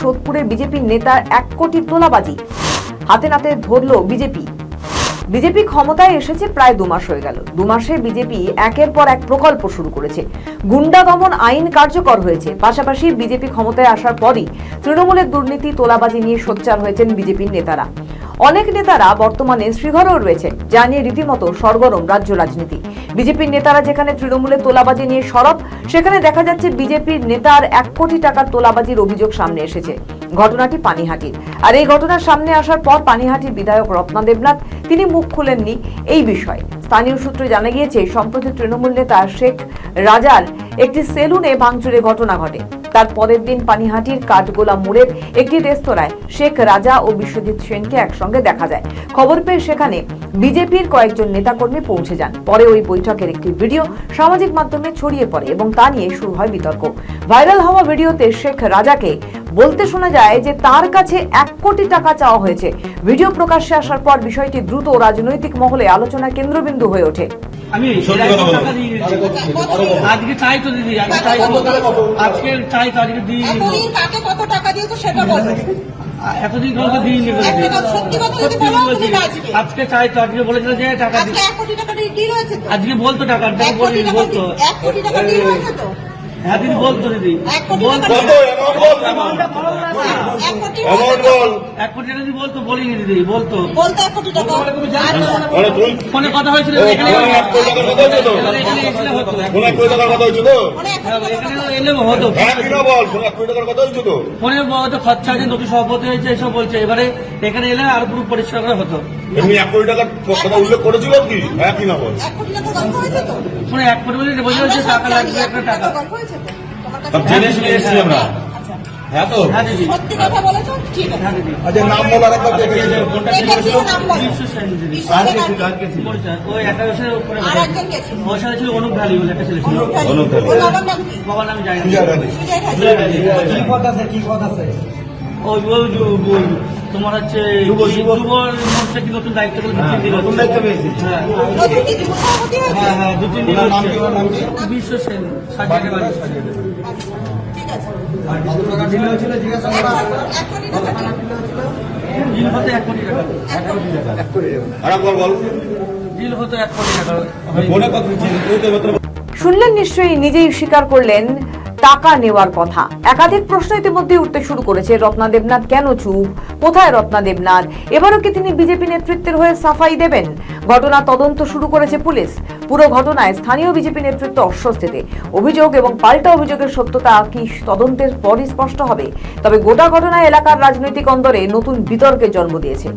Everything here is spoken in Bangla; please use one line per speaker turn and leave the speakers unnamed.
সোদপুরে বিজেপি নেতার 1 কোটি তোলাবাজি হাতে নাতে ধরল বিজেপি। বিজেপি ক্ষমতায় এসেছে প্রায় 2 মাস হয়ে গেল। 2 মাসে বিজেপি একের পর এক প্রকল্প শুরু করেছে। গুন্ডা দমন আইন কার্যকর হয়েছে। পাশাপাশি বিজেপি ক্ষমতায় আসার পরই তৃণমূলের দুর্নীতি তোলাবাজি নিয়ে সোচ্চার হয়েছেন বিজেপির নেতারা। অনেক নেতারা বর্তমানে শ্রীঘরেও রয়েছে, যা নিয়ে রীতিমতো সরগরম রাজ্য রাজনীতি। বিজেপির নেতারা যেখানে তৃণমূলের তোলাবাজি নিয়ে সরব, সেখানে দেখা যাচ্ছে বিজেপির নেতার 1 কোটি টাকার তোলাবাজির অভিযোগ সামনে এসেছে। ঘটনাটি পানিহাটির। আর এই ঘটনার সামনে আসার পর পানিহাটির বিধায়ক রত্না দেবনাথ তিনি মুখ খুলেননি এই বিষয়ে। স্থানীয় সূত্রে জানা গিয়েছে, সম্প্রতি তৃণমূল নেতা শেখ রাজার একটি সেলুনে ভাঙচুরের ঘটনা ঘটে। তার পরের দিন পানিহাটির কাঠগোলা মোড়ের একটি রেস্তোরাঁয় শেখ রাজা ও বিশ্বজিৎ সেনকে একসঙ্গে দেখা যায়। খবর পেয়ে সেখানে বিজেপির কয়েকজন নেতাকর্মী পৌঁছে যান। পরে ওই বৈঠকের একটি ভিডিও সামাজিক মাধ্যমে ছড়িয়ে পড়ে এবং তা নিয়ে শুরু হয় বিতর্ক। ভাইরাল হওয়া ভিডিওতে শেখ রাজাকে বলতে শোনা যায় যে তার কাছে 1 কোটি টাকা চাওয়া হয়েছে। ভিডিও প্রকাশ্যে আসার পর বিষয়টি দ্রুত রাজনৈতিক মহলে আলোচনার কেন্দ্রবিন্দু হয়ে ওঠে।
আমি আজকে চাই তো দিদি, আজকে চাই তো, আজকে চাই তো, আজকে দিয়ে
কত টাকা দিয়েছো সেটা বলো।
এতদিন ধরে দিয়ে নিয়ে আজকে চাই তো, আজকে বলেছিল যে টাকা আজকে বলতো টাকা বলতো
1 কোটি টাকা ডিল হয়েছে তো।
হ্যাঁ দিদি বলতো, দিদি
1 কোটি টাকা
1 কোটি টাকা দিদি বলতো, বলিনি দিদি বলতো
1 কোটি টাকা
ফোনে কথা হয়েছিল। এখানে এলে হতো ফোনে হয়তো খরচা আছে, নতুন সভাপতি হয়েছে এসব বলছে। এবারে এখানে এলে আরো পুরো পরিষ্কার করে হতো।
এমনি 1 কোটি টাকার কথা উল্লেখ করেছিল কি? হ্যাঁ কি না বল?
1 কোটি টাকা গল্প হয়েছে তো।
ফোনে 1 কোটি বলে বোঝা যাচ্ছে টাকা লাগবে, একটা টাকা
গল্প হয়েছে তো।
সব জেনে শুনে এসেছি আমরা। হ্যাঁ তো
হ্যাঁ দিদি,
সত্যি কথা বলেছো, ঠিক আছে।
হ্যাঁ দিদি।
আচ্ছা নাম বল আরেকবার দেখে
নাম বলো।
বিশ্ব সেন দিদি পরিচয়। ওই 1 বছরের উপরে
আর একজন কে ছিল?
ওর সাথে ছিল অনুপ ঢালি বলে একটা ছেলে ছিল।
ওর বাবার নাম কি?
বাবার নাম জানি না।
সুজয় ঢালি।
ওই তোমার হচ্ছে যুবর মোর্চা কি নতুন দায়িত্ব করে নতুন দায়িত্ব পেয়েছে। হ্যাঁ
নতুন কি যুব সভাপতি হয়েছে?
হ্যাঁ হ্যাঁ, 2-3 দিন হচ্ছে। বিশ্ব সেন সাজিয়ে বাড়ি
ঠিক আছে। এক কোটি টাকা ডিল।
ডিল হতো 1 কোটি টাকা।
আরেকবার বল।
ডিল হতো 1 কোটি টাকা।
মনে কথা
শুনলেন নিশ্চয়ই, নিজেই স্বীকার করলেন টাকা নেওয়ার কথা। একাধিক প্রশ্ন ইতিমধ্যে উঠতে শুরু করেছে। রত্না দেবনাথ কেন চুপ? কোথায় রত্না দেবনাথ? এবারও কি তিনি বিজেপি নেতৃত্বের হয়ে সাফাই দেবেন? ঘটনা তদন্ত শুরু করেছে পুলিশ। পুরো ঘটনায় স্থানীয় বিজেপি নেতৃত্ব অস্বস্তিতে। অভিযোগ এবং পাল্টা অভিযোগের সত্যতা কি তদন্তের পরই স্পষ্ট হবে। তবে গোটা ঘটনায় এলাকার রাজনৈতিক অন্দরে নতুন বিতর্কের জন্ম দিয়েছে।